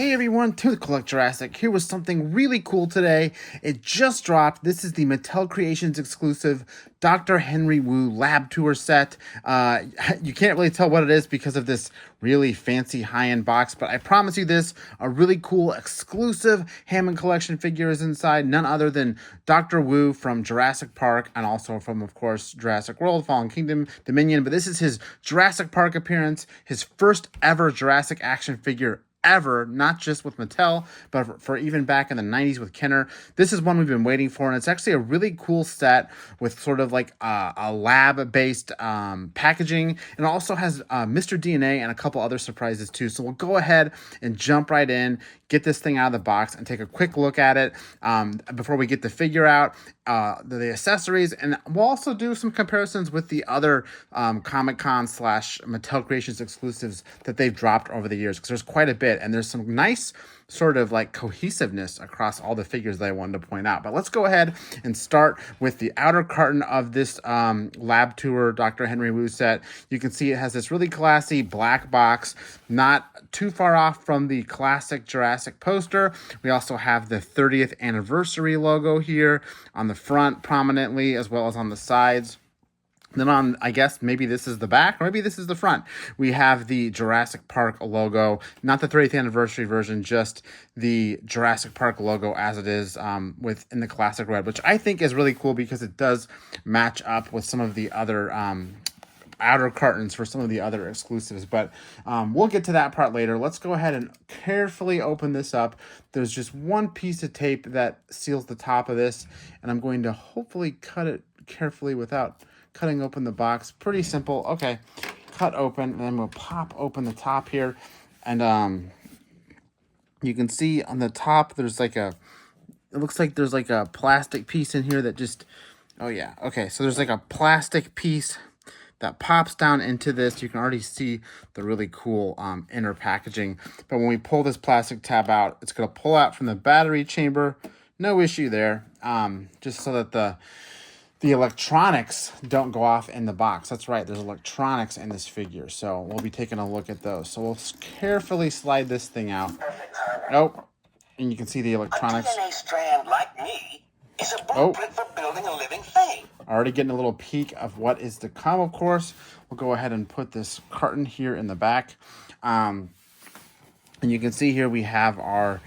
Hey everyone, to the Collect Jurassic. Here was something really cool today. It just dropped. This is the Mattel Creations exclusive Dr. Henry Wu Lab Tour set. You can't really tell what it is because of this really fancy high-end box, but I promise you this, a really cool exclusive Hammond Collection figure is inside. None other than Dr. Wu from Jurassic Park and also from, of course, Jurassic World, Fallen Kingdom, Dominion. But this is his Jurassic Park appearance, his first ever Jurassic action figure ever, not just with Mattel, but for even back in the 90s with Kenner. This is one we've been waiting for, and it's actually a really cool set with sort of like a lab-based packaging, and it also has Mr. DNA and a couple other surprises too. So we'll go ahead and jump right in, get this thing out of the box, and take a quick look at it before we get the figure out, the accessories, and we'll also do some comparisons with the other Comic-Con / Mattel Creations exclusives that they've dropped over the years, because there's quite a bit, and there's some nice sort of like cohesiveness across all the figures that I wanted to point out. But let's go ahead and start with the outer carton of this Lab Tour Dr. Henry Wu set. You can see it has this really classy black box, not too far off from the classic Jurassic poster. We also have the 30th anniversary logo here on the front prominently, as well as on the sides. Then on, I guess, maybe this is the back, or maybe this is the front. We have the Jurassic Park logo, not the 30th anniversary version, just the Jurassic Park logo as it is in the classic red, which I think is really cool because it does match up with some of the other outer cartons for some of the other exclusives. But we'll get to that part later. Let's go ahead and carefully open this up. There's just one piece of tape that seals the top of this, and I'm going to hopefully cut it carefully without cutting open the box. Pretty simple. Okay, cut open, and then we'll pop open the top here, and you can see on the top there's like it looks like there's like a plastic piece in here that just, oh yeah, okay, so there's like a plastic piece that pops down into this. You can already see the really cool inner packaging, but when we pull this plastic tab out, it's going to pull out from the battery chamber. No issue there, just so that the electronics don't go off in the box. That's right, there's electronics in this figure, so we'll be taking a look at those. So we'll carefully slide this thing out. Oh, and you can see the electronics. A DNA strand like me is a blueprint for building a living thing. Already getting a little peek of what is to come, of course. We'll go ahead and put this carton here in the back. And you can see here we have our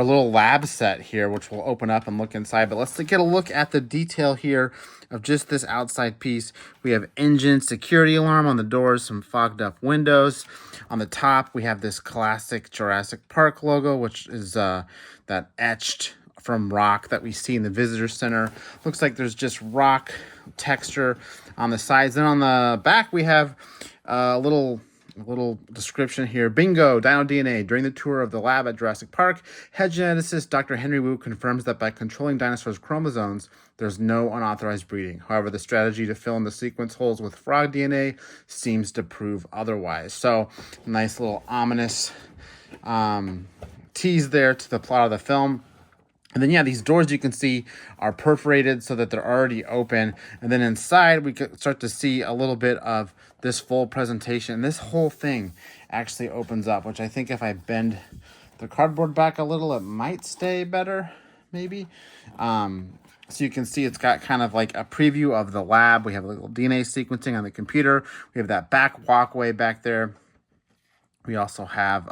little lab set here, which we'll open up and look inside. But let's get a look at the detail here of just this outside piece. We have engine security alarm on the doors, some fogged up windows. On the top, we have this classic Jurassic Park logo, which is that etched from rock that we see in the visitor center. Looks like there's just rock texture on the sides. Then on the back, we have a little description here. Bingo, Dino DNA. During the tour of the lab at Jurassic Park, head geneticist Dr. Henry Wu confirms that by controlling dinosaurs' chromosomes, there's no unauthorized breeding. However, the strategy to fill in the sequence holes with frog DNA seems to prove otherwise. So, nice little ominous tease there to the plot of the film. And then, yeah, these doors you can see are perforated so that they're already open. And then inside, we could start to see a little bit of this full presentation. This whole thing actually opens up, which I think if I bend the cardboard back a little, it might stay better, maybe. So you can see it's got kind of like a preview of the lab. We have a little DNA sequencing on the computer. We have that back walkway back there. We also have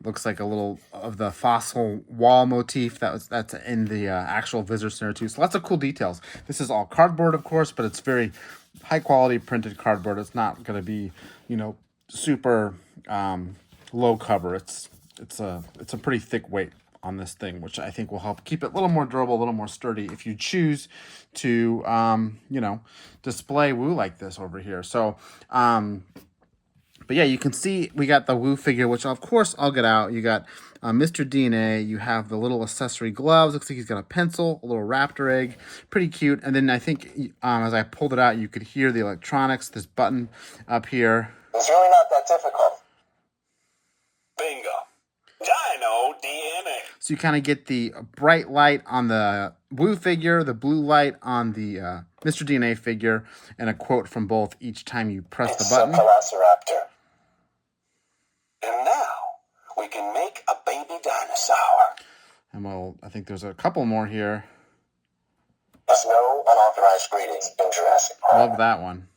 looks like a little of the fossil wall motif that's in the actual visitor center too. So lots of cool details. This is all cardboard, of course, but it's very high quality printed cardboard. It's not going to be, super low cover. It's a pretty thick weight on this thing, which I think will help keep it a little more durable, a little more sturdy if you choose to display Wu like this over here. So but yeah, you can see we got the Wu figure, which of course I'll get out. You got Mr. DNA. You have the little accessory gloves. Looks like he's got a pencil, a little raptor egg. Pretty cute. And then I think as I pulled it out, you could hear the electronics, this button up here. It's really not that difficult. Bingo. Dino DNA. So you kind of get the bright light on the Wu figure, the blue light on the Mr. DNA figure, and a quote from both each time you press the button. Velociraptor. And now, we can make a baby dinosaur. And well, I think there's a couple more here. There's no unauthorized breeding in Jurassic Park. Love that one.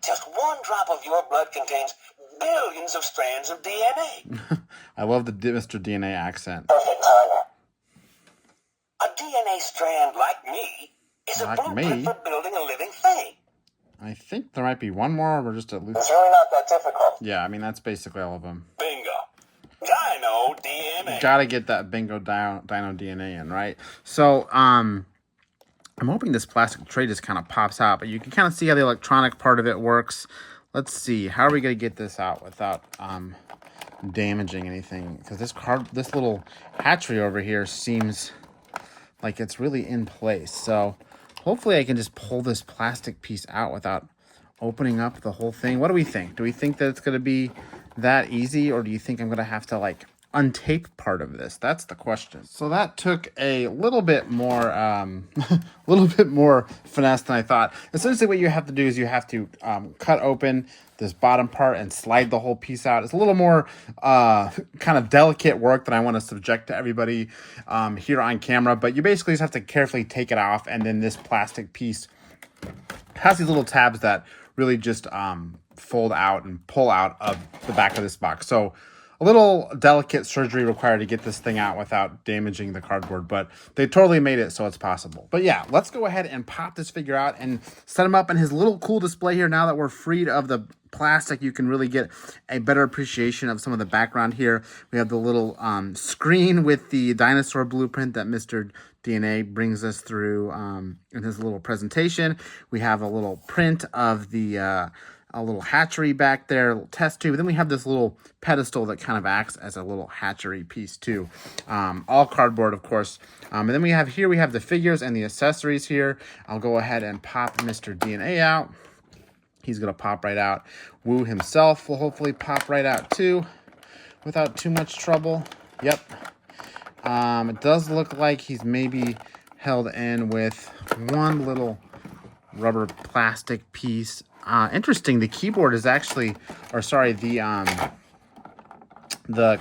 Just one drop of your blood contains billions of strands of DNA. I love the Mr. DNA accent. Perfect timer. A DNA strand like me is Like a blueprint me? for building a living thing. I think there might be one more, or just at least. It's really not that difficult. Yeah, I mean, that's basically all of them. Bingo. Dino DNA. Gotta get that bingo dino DNA in, right? So, I'm hoping this plastic tray just kind of pops out, but you can kind of see how the electronic part of it works. Let's see, how are we gonna get this out without damaging anything? Because this little hatchery over here seems like it's really in place. So hopefully I can just pull this plastic piece out without opening up the whole thing. What do we think? Do we think that it's gonna be that easy, or do you think I'm gonna have to like untape part of this? That's the question. So that took a little bit more finesse than I thought. Essentially what you have to do is you have to cut open this bottom part and slide the whole piece out. It's a little more kind of delicate work than I want to subject to everybody here on camera, but you basically just have to carefully take it off, and then this plastic piece has these little tabs that really just fold out and pull out of the back of this box. So a little delicate surgery required to get this thing out without damaging the cardboard, but they totally made it so it's possible. But yeah, let's go ahead and pop this figure out and set him up in his little cool display here. Now that we're freed of the plastic, you can really get a better appreciation of some of the background here. We have the little screen with the dinosaur blueprint that Mr. DNA brings us through in his little presentation. We have a little print of the a little hatchery back there, a little test tube. Then we have this little pedestal that kind of acts as a little hatchery piece too. All cardboard, of course. And then we have the figures and the accessories here. I'll go ahead and pop Mr. DNA out. He's gonna pop right out. Wu himself will hopefully pop right out too, without too much trouble. Yep. It does look like he's maybe held in with one little rubber plastic piece. Interesting, the keyboard is actually, or sorry, the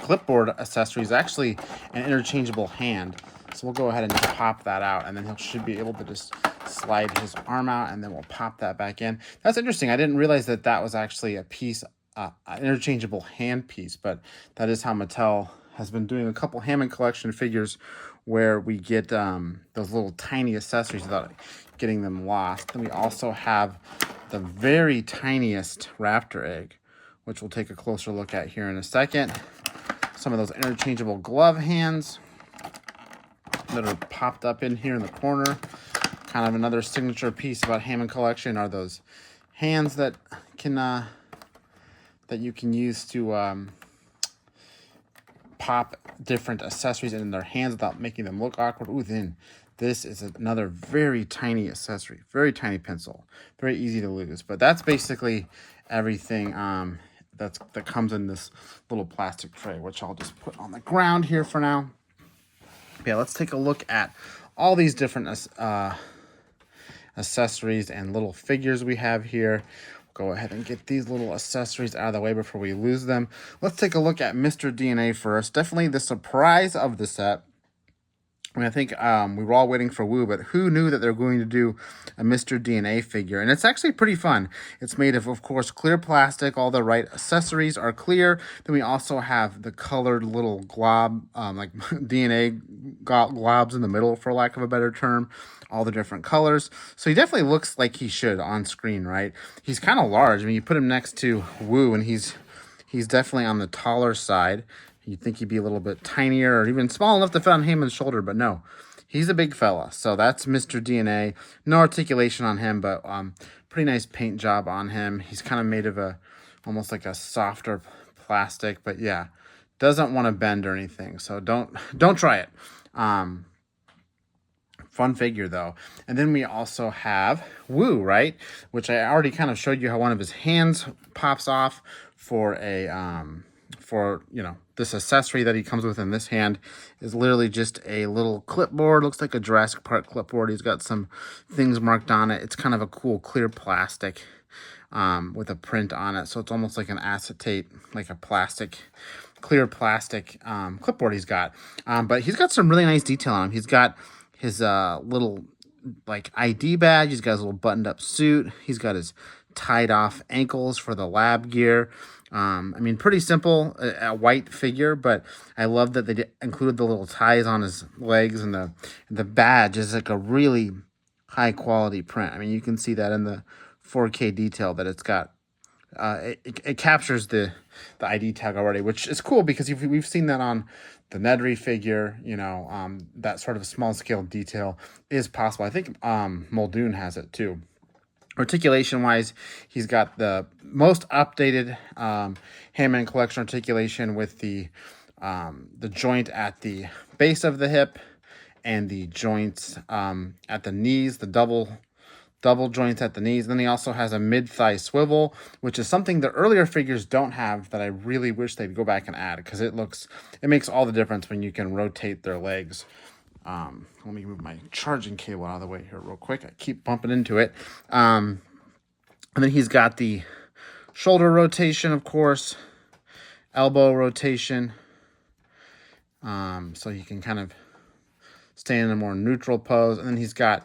clipboard accessory is actually an interchangeable hand. So we'll go ahead and just pop that out, and then he should be able to just slide his arm out, and then we'll pop that back in. That's interesting. I didn't realize that that was actually a piece, an interchangeable hand piece, but that is how Mattel has been doing a couple Hammond collection figures where we get those little tiny accessories without getting them lost. Then we also have the very tiniest raptor egg, which we'll take a closer look at here in a second. Some of those interchangeable glove hands that are popped up in here in the corner. Kind of another signature piece about Hammond collection are those hands that can that you can use to pop different accessories in their hands without making them look awkward. Ooh, then this is another very tiny accessory, very tiny pencil, very easy to lose. But that's basically everything that comes in this little plastic tray, which I'll just put on the ground here for now. Yeah, let's take a look at all these different accessories and little figures we have here. Go ahead and get these little accessories out of the way before we lose them. Let's take a look at Mr. DNA first. Definitely the surprise of the set. I mean, I think we were all waiting for Wu, but who knew that they're going to do a Mr. DNA figure? And it's actually pretty fun. It's made of course, clear plastic. All the right accessories are clear. Then we also have the colored little glob, like DNA globs in the middle, for lack of a better term. All the different colors. So he definitely looks like he should on screen, right? He's kind of large. I mean, you put him next to Wu, and he's definitely on the taller side. You'd think he'd be a little bit tinier or even small enough to fit on Hammond's shoulder, but no. He's a big fella. So that's Mr. DNA. No articulation on him, but pretty nice paint job on him. He's kind of made of almost like a softer plastic, but yeah, doesn't want to bend or anything. So don't try it. Fun figure though. And then we also have Wu, right? Which I already kind of showed you how one of his hands pops off for a this accessory that he comes with in this hand is literally just a little clipboard. Looks like a Jurassic Park clipboard. He's got some things marked on it. It's kind of a cool clear plastic with a print on it. So it's almost like an acetate, like a plastic clear plastic clipboard he's got. But he's got some really nice detail on him. He's got his little like ID badge. He's got his little buttoned up suit. He's got his tied off ankles for the lab gear. I mean, pretty simple, a white figure, but I love that they included the little ties on his legs, and the badge is like a really high quality print. I mean, you can see that in the 4K detail that it's got. It captures the ID tag already, which is cool because we've seen that on the Nedry figure. You know, that sort of small scale detail is possible. I think Muldoon has it too. Articulation wise, he's got the most updated Hammond collection articulation with the joint at the base of the hip and the joints at the knees, the double joints at the knees. And then he also has a mid-thigh swivel, which is something the earlier figures don't have that I really wish they'd go back and add, because it makes all the difference when you can rotate their legs. Let me move my charging cable out of the way here real quick. I keep bumping into it. And then he's got the shoulder rotation, of course, elbow rotation. So he can kind of stay in a more neutral pose. And then he's got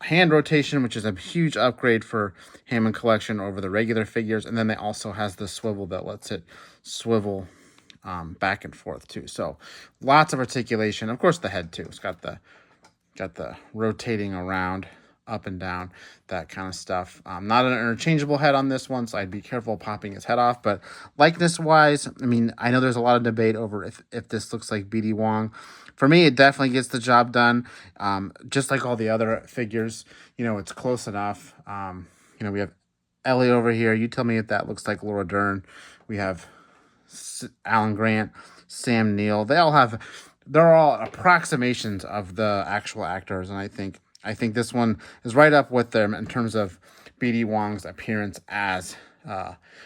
hand rotation, which is a huge upgrade for Hammond Collection over the regular figures. And then they also has the swivel that lets it swivel back and forth too. So lots of articulation. Of course, the head too. It's got the rotating around, up and down, that kind of stuff. Not an interchangeable head on this one, so I'd be careful popping his head off. But likeness wise, I mean, I know there's a lot of debate over if this looks like BD Wong. For me, it definitely gets the job done. Just like all the other figures, you know, it's close enough. You know, we have Ellie over here. You tell me if that looks like Laura Dern. We have Alan Grant, Sam Neill. They're all approximations of the actual actors, and I think this one is right up with them in terms of BD Wong's appearance as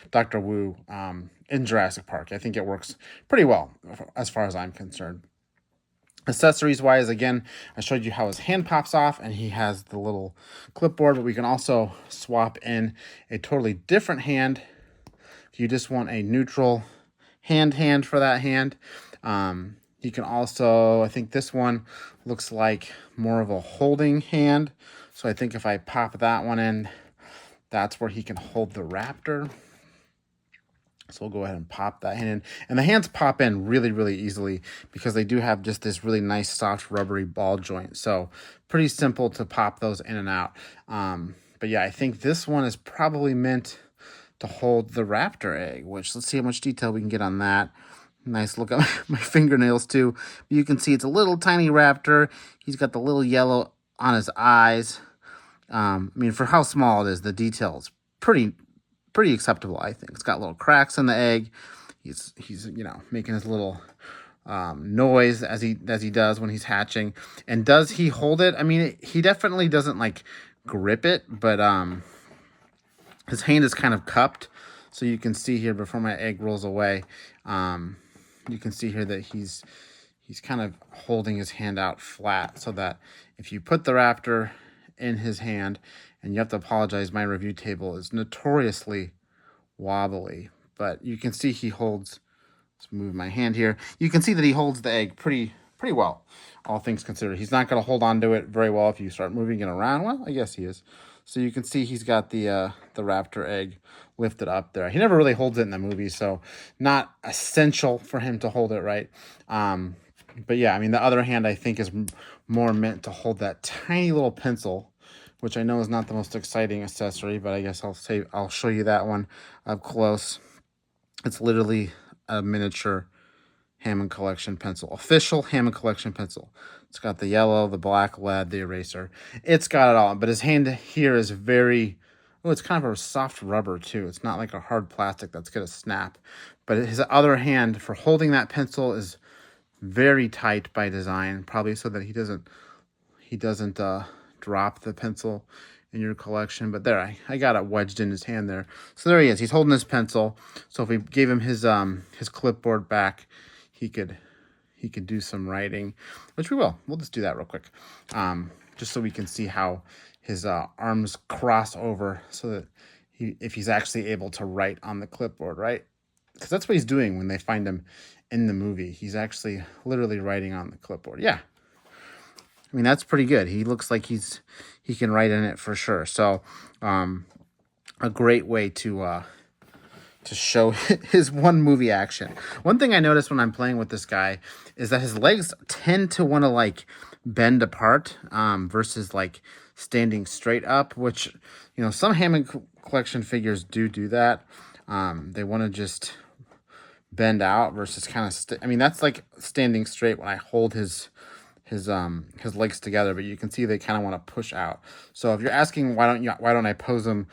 Dr. Wu in Jurassic Park. I think it works pretty well as far as I'm concerned. Accessories wise, again, I showed you how his hand pops off and he has the little clipboard, but we can also swap in a totally different hand if you just want a neutral hand for that hand. You can also, I think this one looks like more of a holding hand. So I think if I pop that one in, that's where he can hold the raptor. So we'll go ahead and pop that hand in. And the hands pop in really, really easily because they do have just this really nice, soft, rubbery ball joint. So pretty simple to pop those in and out. But yeah, I think this one is probably meant to hold the raptor egg, which let's see how much detail we can get on that. Nice look at my fingernails too. You can see it's a little tiny raptor. He's got the little yellow on his eyes. I mean, for how small it is, the detail is pretty acceptable, I think. It's got little cracks in the egg. He's you know, making his little noise as he does when he's hatching. And does he hold it? I mean, he definitely doesn't like grip it, but his hand is kind of cupped. So you can see here before my egg rolls away, you can see here that he's kind of holding his hand out flat, so that if you put the raptor in his hand, and you have to apologize, my review table is notoriously wobbly, but you can see he holds, let's move my hand here, you can see that he holds the egg pretty well, all things considered. He's not going to hold on to it very well if you start moving it around. Well, I guess he is. So you can see he's got the raptor egg lifted up there. He never really holds it in the movie, so not essential for him to hold it, right? But yeah, I mean, the other hand I think is more meant to hold that tiny little pencil, which I know is not the most exciting accessory, but I guess I'll show you that one up close. It's literally a miniature Hammond Collection pencil, official Hammond Collection pencil. It's got the yellow, the black lead, the eraser. It's got it all, but his hand here is it's kind of a soft rubber too. It's not like a hard plastic that's gonna snap, but his other hand for holding that pencil is very tight by design, probably so that he doesn't drop the pencil in your collection. But there, I got it wedged in his hand there. So there he is. He's holding his pencil. So if we gave him his clipboard back, he could do some writing, which we will. We'll just do that real quick, just so we can see how his arms cross over, so that if he's actually able to write on the clipboard, right? because that's what he's doing when they find him in the movie. He's actually literally writing on the clipboard. Yeah, I mean, that's pretty good. He looks like he can write in it for sure. So, a great way to show his one movie action. One thing I noticed when I'm playing with this guy is that his legs tend to want to like bend apart versus like standing straight up, which, you know, some Hammond collection figures do that. They want to just bend out versus kind of I mean, that's like standing straight when I hold his legs together, but you can see they kind of want to push out. So if you're asking why don't I pose him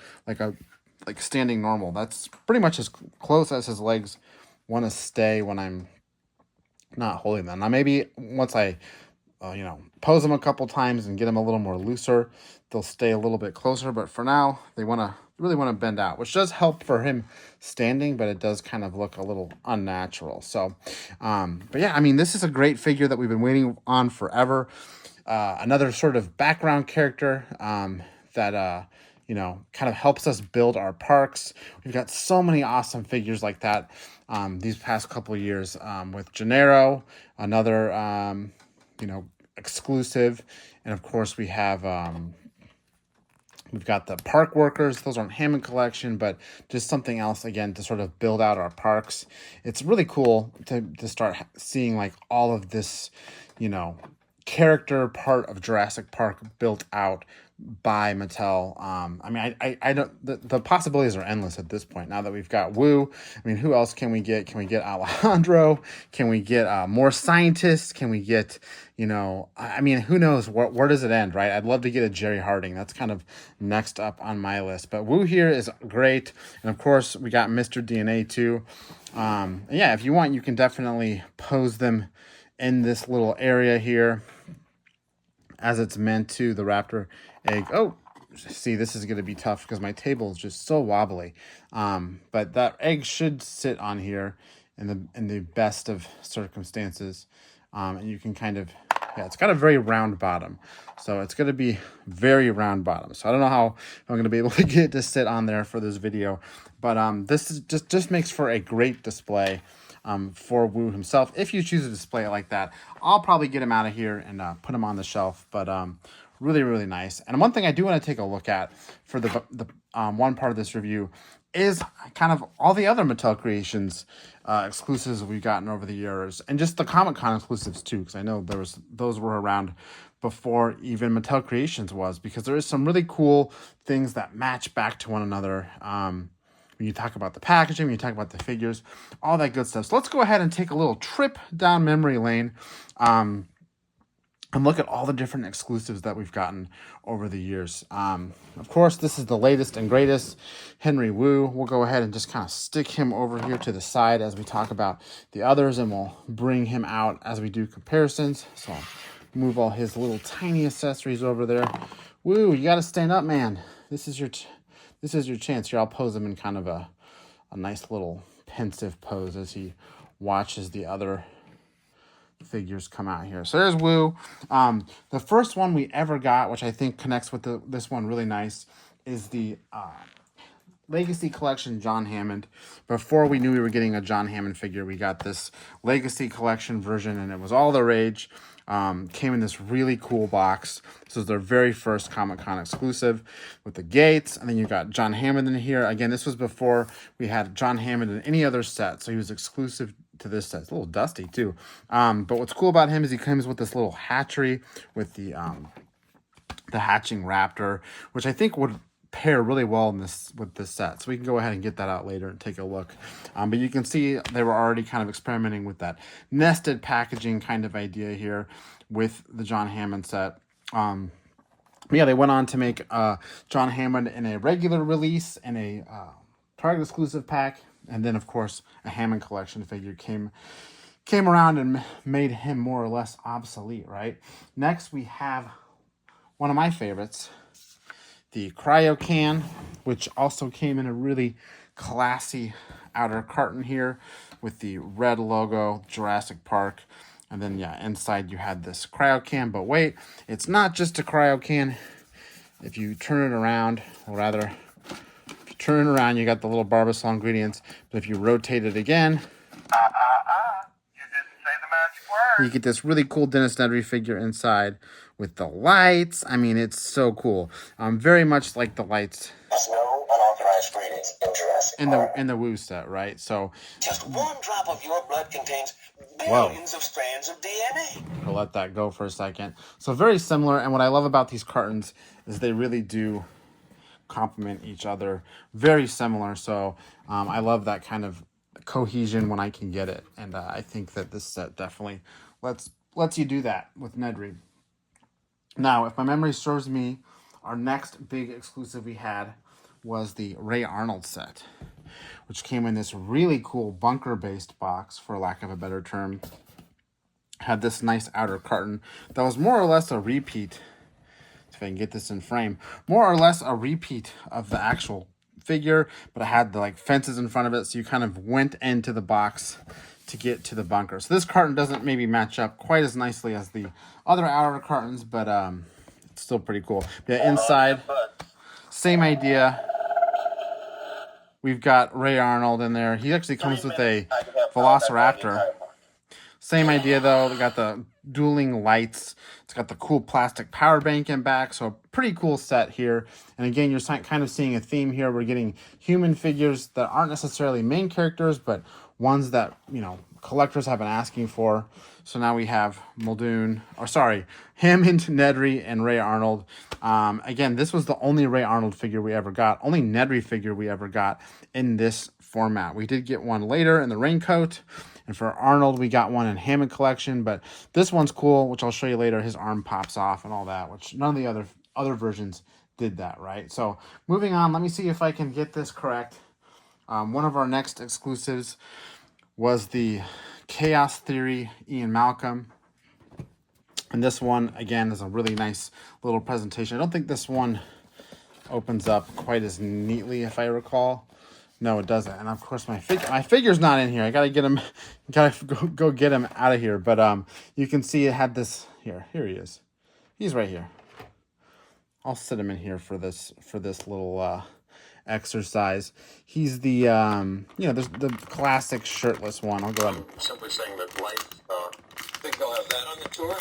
like standing normal, that's pretty much as close as his legs want to stay when I'm not holding them. Now maybe once I you know, pose them a couple times and get them a little more looser, they'll stay a little bit closer, but for now they really want to bend out, which does help for him standing, but it does kind of look a little unnatural. So but yeah, I mean, this is a great figure that we've been waiting on forever. Another sort of background character that you know, kind of helps us build our parks. We've got so many awesome figures like that these past couple of years with Gennaro, another you know, exclusive, and of course we have we've got the park workers. Those aren't Hammond collection, but just something else again to sort of build out our parks. It's really cool to start seeing like all of this, you know, character part of Jurassic Park built out by Mattel. I mean, I don't, the possibilities are endless at this point. Now that we've got Wu, I mean, who else can we get? Can we get Alejandro? Can we get more scientists? Can we get, you know, I mean, who knows? Where does it end, right? I'd love to get a Jerry Harding. That's kind of next up on my list. But Wu here is great. And of course, we got Mr. DNA too. Yeah, if you want, you can definitely pose them in this little area here as it's meant to, the raptor egg. Oh, see, this is going to be tough because my table is just so wobbly. But that egg should sit on here in the best of circumstances. And you can kind of, yeah, it's got a very round bottom. So it's going to be very round bottom. So I don't know how I'm going to be able to get it to sit on there for this video. But this is just makes for a great display. For Wu himself, if you choose to display it like that. I'll probably get him out of here and put him on the shelf, but really, really nice. And one thing I do want to take a look at for the one part of this review is kind of all the other Mattel Creations exclusives we've gotten over the years, and just the Comic-Con exclusives too, because I know those were around before even Mattel Creations was, because there is some really cool things that match back to one another. When you talk about the packaging, when you talk about the figures, all that good stuff. So let's go ahead and take a little trip down memory lane and look at all the different exclusives that we've gotten over the years. Of course, this is the latest and greatest, Henry Wu. We'll go ahead and just kind of stick him over here to the side as we talk about the others, and we'll bring him out as we do comparisons. So I'll move all his little tiny accessories over there. Wu, you got to stand up, man. This is your chance here. I'll pose him in kind of a nice little pensive pose as he watches the other figures come out here. So there's Wu. The first one we ever got, which I think connects with this one really nice, is the Legacy Collection John Hammond. Before we knew we were getting a John Hammond figure, we got this Legacy Collection version, and it was all the rage. Came in this really cool box. This was their very first Comic-Con exclusive with the gates, and then you got John Hammond in here. Again, this was before we had John Hammond in any other set, so he was exclusive to this set. It's a little dusty too. But what's cool about him is he comes with this little hatchery with the hatching raptor, which I think would pair really well with this set. So we can go ahead and get that out later and take a look. But you can see they were already kind of experimenting with that nested packaging kind of idea here with the John Hammond set. Yeah, they went on to make John Hammond in a regular release and a Target exclusive pack, and then of course a Hammond collection figure came around and made him more or less obsolete, right? Next we have one of my favorites, the Cryo Can, which also came in a really classy outer carton here with the red logo, Jurassic Park. And then, yeah, inside you had this Cryo Can. But wait, it's not just a Cryo Can. If you turn it around, or rather, if you turn it around, you got the little Barbasol ingredients. But if you rotate it again, You didn't say the magic word. you get this really cool Dennis Nedry figure inside with the lights. I mean, it's so cool. Very much like the lights There's no unauthorized breedings in Jurassic in the Woo set, right? So just one drop of your blood contains billions of strands of DNA. I'll let that go for a second. So very similar, and what I love about these cartons is they really do complement each other. Very similar, so I love that kind of cohesion when I can get it, and I think that this set definitely lets you do that with Nedry. Now, if my memory serves me, our next big exclusive we had was the Ray Arnold set, which came in this really cool bunker-based box, for lack of a better term. Had this nice outer carton that was more or less a repeat, if I can get this in frame, more or less a repeat of the actual figure, but it had the like fences in front of it, so you kind of went into the box to get to the bunker. So this carton doesn't maybe match up quite as nicely as the other outer cartons, but it's still pretty cool. The inside, same idea. We've got Ray Arnold in there. He actually comes with a Velociraptor. Same idea though. We got the dueling lights. It's got the cool plastic power bank in back. So pretty cool set here. And again, you're kind of seeing a theme here. We're getting human figures that aren't necessarily main characters, but ones that, you know, collectors have been asking for. So now we have Muldoon, or sorry, Hammond, Nedry, and Ray Arnold. Again, this was the only Ray Arnold figure we ever got, only Nedry figure we ever got in this format. We did get one later in the raincoat, and for Arnold, we got one in Hammond collection, but this one's cool, which I'll show you later. His arm pops off and all that, which none of the other versions did that, right? So moving on, let me see if I can get this correct. One of our next exclusives was the Chaos Theory Ian Malcolm. And this one, again, is a really nice little presentation. I don't think this one opens up quite as neatly, if I recall. No, it doesn't. And of course, my figure's not in here. I gotta get him, go get him out of here. But you can see it had this here. Here he is. He's right here. I'll sit him in here for this little exercise. He's the the classic shirtless one. I'll go ahead. Simply saying that life. Think they'll have that on the tour?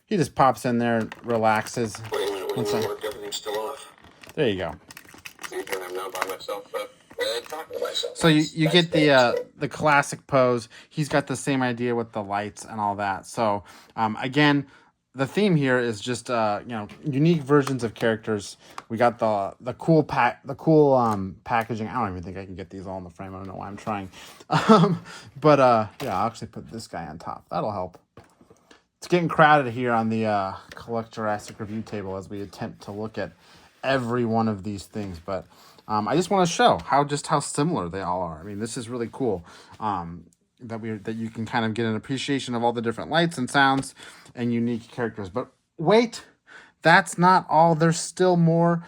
He just pops in there, relaxes. Wait a minute. Work, everything's still off. There you go. So you think I'm now by myself? Talking to myself. So you get the classic pose. He's got the same idea with the lights and all that. So again, the theme here is just unique versions of characters. We got the cool packaging. I don't even think I can get these all in the frame. I don't know why I'm trying. But I'll actually put this guy on top. That'll help. It's getting crowded here on the Collect Jurassic review table as we attempt to look at every one of these things. But I just want to show how similar they all are. I mean, this is really cool. That you can kind of get an appreciation of all the different lights and sounds and unique characters. But wait, that's not all. There's still more.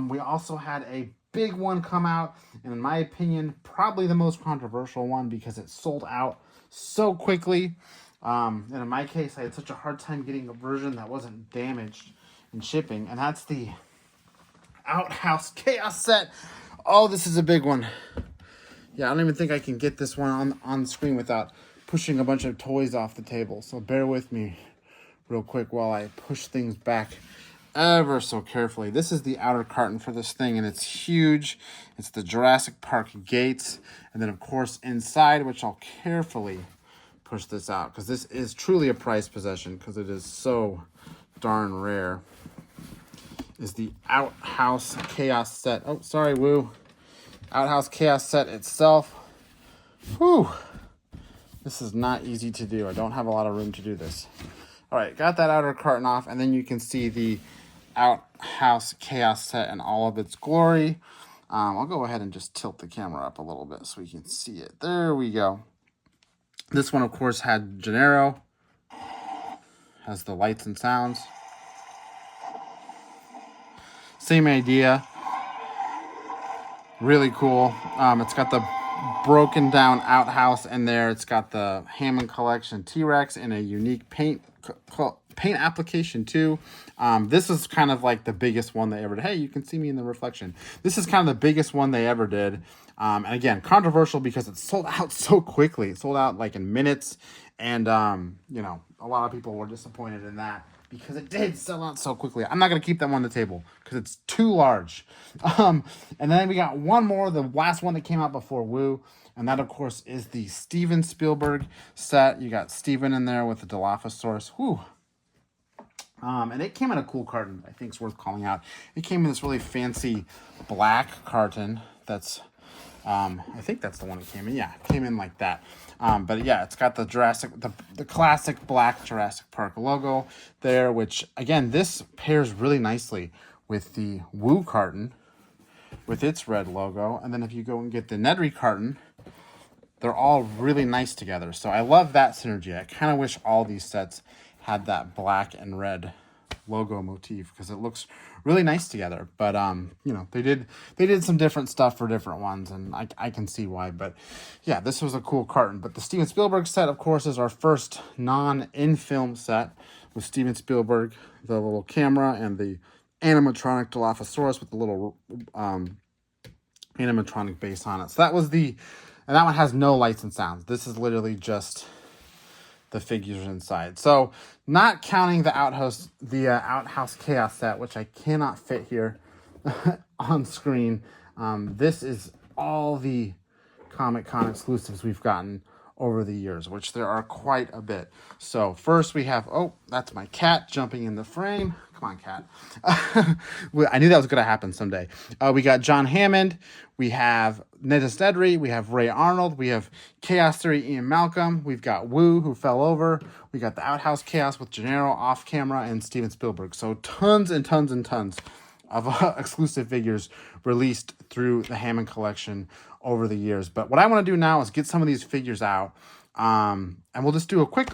We also had a big one come out, and in my opinion, probably the most controversial one because it sold out so quickly. And in my case, I had such a hard time getting a version that wasn't damaged in shipping, and that's the Outhouse Chaos set. Oh, this is a big one. Yeah, I don't even think I can get this one on screen without pushing a bunch of toys off the table. So bear with me real quick while I push things back ever so carefully. This is the outer carton for this thing, and it's huge. It's the Jurassic Park gates. And then, of course, inside, which I'll carefully push this out because this is truly a prized possession because it is so darn rare, is the Outhouse Chaos set. Oh, sorry, Woo. Outhouse Chaos set itself. Whew. This is not easy to do. I don't have a lot of room to do this. All right, got that outer carton off, and then you can see the Outhouse Chaos set in all of its glory. I'll go ahead and just tilt the camera up a little bit so we can see it. There we go. This one, of course, had Gennaro. Has the lights and sounds. Same idea. Really cool. It's got the broken down outhouse in there. It's got the Hammond Collection T-Rex in a unique paint application too. This is kind of like the biggest one they ever did. Hey, you can see me in the reflection. This is kind of the biggest one they ever did. And again, controversial because it sold out so quickly. It sold out like in minutes. And, you know, a lot of people were disappointed in that because it did sell out so quickly. I'm not going to keep them on the table because it's too large. And then we got one more, the last one that came out before Woo. And that, of course, is the Steven Spielberg set. You got Steven in there with the Dilophosaurus. Whew. And it came in a cool carton. I think it's worth calling out. It came in this really fancy black carton. That's, I think that's the one it came in. Yeah, it came in like that. But yeah, it's got the the classic black Jurassic Park logo there, which again, this pairs really nicely with the Woo carton with its red logo. And then if you go and get the Nedry carton, they're all really nice together. So I love that synergy. I kind of wish all these sets had that black and red logo motif because it looks really nice together. But you know, they did some different stuff for different ones, and I can see why. But yeah, this was a cool carton. But the Steven Spielberg set, of course, is our first non-in-film set with Steven Spielberg, the little camera and the animatronic Dilophosaurus with the little animatronic base on it. So that was and that one has no lights and sounds. This is literally just the figures inside. So not counting the outhouse chaos set, which I cannot fit here on screen. This is all the Comic-Con exclusives we've gotten over the years, which there are quite a bit. So first we have, oh, that's my cat jumping in the frame. Come on, cat. I knew that was going to happen someday. We got John Hammond. We have Nedis Nedry. We have Ray Arnold. We have Chaos Theory Ian Malcolm. We've got Woo, who fell over. We got the Outhouse Chaos with Gennaro off camera and Steven Spielberg. So tons and tons and tons of exclusive figures released through the Hammond collection over the years. But what I want to do now is get some of these figures out. And we'll just do a quick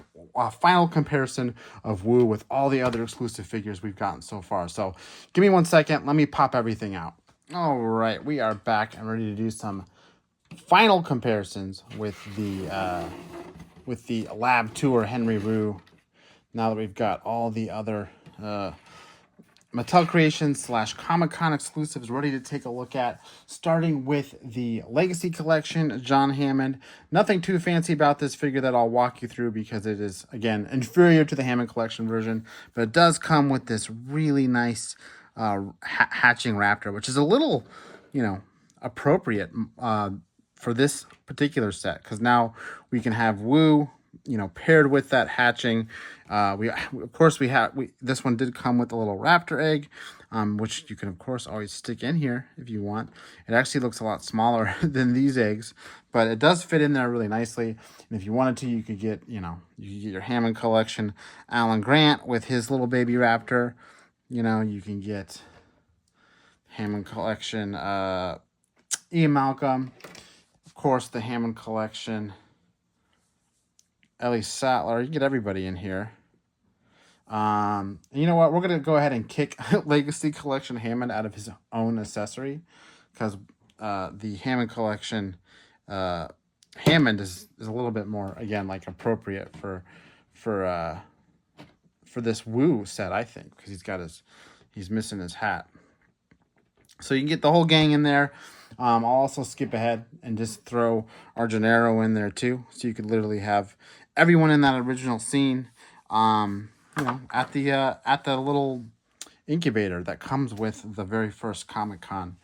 final comparison of Woo with all the other exclusive figures we've gotten so far. So give me 1 second. Let me pop everything out. All right, we are back and ready to do some final comparisons with the Lab Tour Henry Wu. Now that we've got all the other Mattel Creations / Comic-Con exclusives ready to take a look at, starting with the Legacy Collection, John Hammond. Nothing too fancy about this figure that I'll walk you through because it is, again, inferior to the Hammond Collection version, but it does come with this really nice hatching raptor, which is a little, you know, appropriate for this particular set because now we can have Woo, you know, paired with that hatching. This one did come with a little raptor egg, which you can of course always stick in here if you want. It actually looks a lot smaller than these eggs, but it does fit in there really nicely. And if you wanted to, you could get, you could get your Hammond Collection Alan Grant with his little baby raptor. You know, you can get Hammond Collection Ian Malcolm, of course the Hammond Collection Ellie Sattler. You can get everybody in here. And you know what? We're going to go ahead and kick Legacy Collection Hammond out of his own accessory because the Hammond Collection Hammond is a little bit more, again, like appropriate for this Woo set, I think, because he's missing his hat. So you can get the whole gang in there. I'll also skip ahead and just throw our Gennaro in there too. So you could literally have everyone in that original scene, at the little incubator that comes with the very first Comic-Con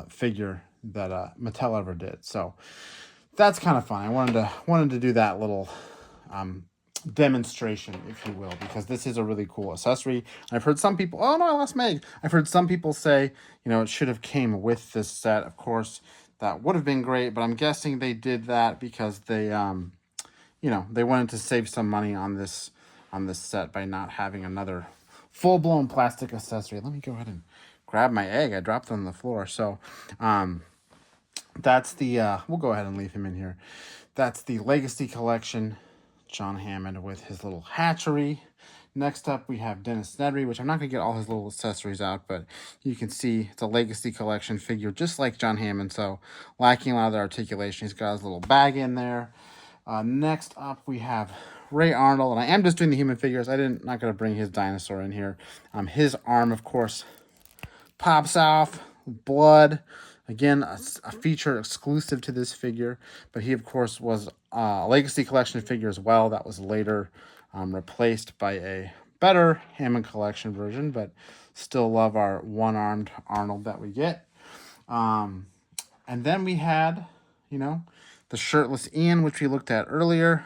figure that Mattel ever did. So that's kind of fun. I wanted to do that little demonstration, if you will, because this is a really cool accessory. I've heard some people, oh no, I lost Meg. I've heard some people say, it should have came with this set. Of course, that would have been great, but I'm guessing they did that because they, they wanted to save some money on this set by not having another full-blown plastic accessory. Let me go ahead and grab my egg. I dropped it on the floor. So, that's the, we'll go ahead and leave him in here. That's the Legacy Collection John Hammond with his little hatchery. Next up, we have Dennis Nedry, which I'm not going to get all his little accessories out, but you can see it's a Legacy Collection figure, just like John Hammond, so lacking a lot of the articulation. He's got his little bag in there. Next up, we have Ray Arnold, and I am just doing the human figures. Not going to bring his dinosaur in here. His arm, of course, pops off, blood. Again, a feature exclusive to this figure, but he, of course, was a Legacy Collection figure as well. That was later replaced by a better Hammond Collection version, but still love our one-armed Arnold that we get. And then we had, the shirtless Ian, which we looked at earlier,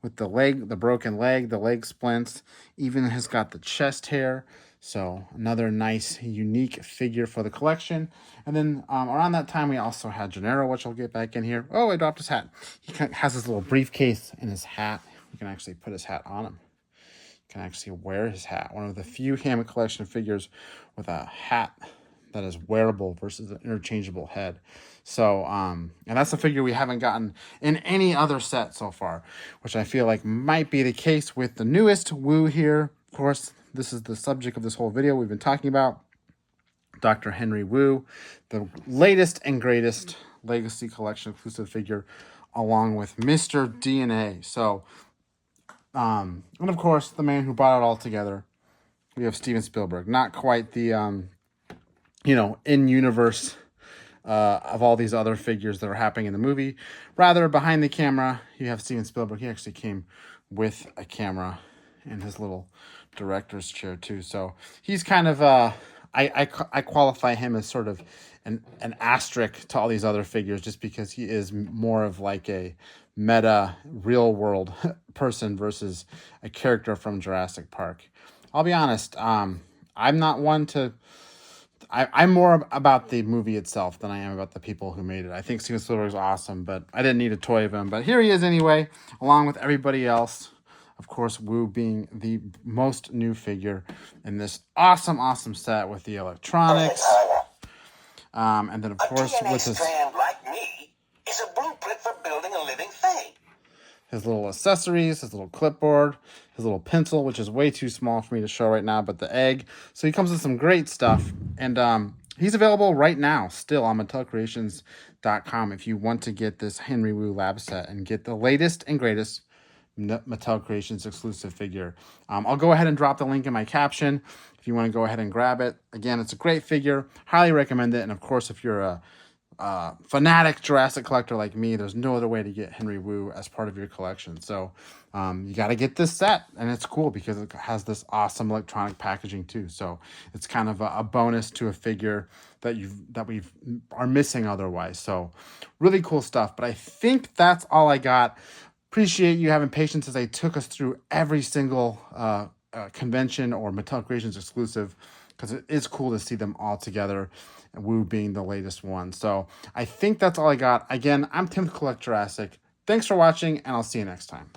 with the broken leg, the leg splints, even has got the chest hair. So another nice, unique figure for the collection. And then around that time, we also had Gennaro, which I'll get back in here. Oh, I dropped his hat. He has his little briefcase in his hat. You can actually put his hat on him. You can actually wear his hat. One of the few Hammond Collection figures with a hat that is wearable versus an interchangeable head. So, and that's a figure we haven't gotten in any other set so far, which I feel like might be the case with the newest Wu here. Of course, this is the subject of this whole video we've been talking about. Dr. Henry Wu, the latest and greatest Legacy Collection exclusive figure, along with Mr. DNA. So, and of course, the man who brought it all together, we have Steven Spielberg. Not quite the, in-universe of all these other figures that are happening in the movie. Rather, behind the camera, you have Steven Spielberg. He actually came with a camera in his little director's chair, too. So he's kind of, I qualify him as sort of an asterisk to all these other figures, just because he is more of like a meta real world person versus a character from Jurassic Park. I'll be honest, I'm not one to, I'm more about the movie itself than I am about the people who made it. I think Steven Spielberg is awesome, but I didn't need a toy of him. But here he is anyway, along with everybody else. Of course, Wu being the most new figure in this awesome set with the electronics. And then, of course, with his strand like me is a blueprint for building a living thing. His little accessories, his little clipboard, his little pencil, which is way too small for me to show right now, but the egg. So he comes with some great stuff. And he's available right now, still on MattelCreations.com if you want to get this Henry Wu lab set and get the latest and greatest Mattel Creations exclusive figure. I'll go ahead and drop the link in my caption if you want to go ahead and grab it. Again, it's a great figure. Highly recommend it. And of course, if you're a fanatic Jurassic collector like me, there's no other way to get Henry Wu as part of your collection. So you got to get this set, and it's cool because it has this awesome electronic packaging too. So it's kind of a bonus to a figure that we are missing otherwise. So really cool stuff. But I think that's all I got. Appreciate you having patience as I took us through every single convention or Mattel Creations exclusive, because it is cool to see them all together, and Wu being the latest one. So I think that's all I got. Again, I'm Tim Collect Jurassic. Thanks for watching, and I'll see you next time.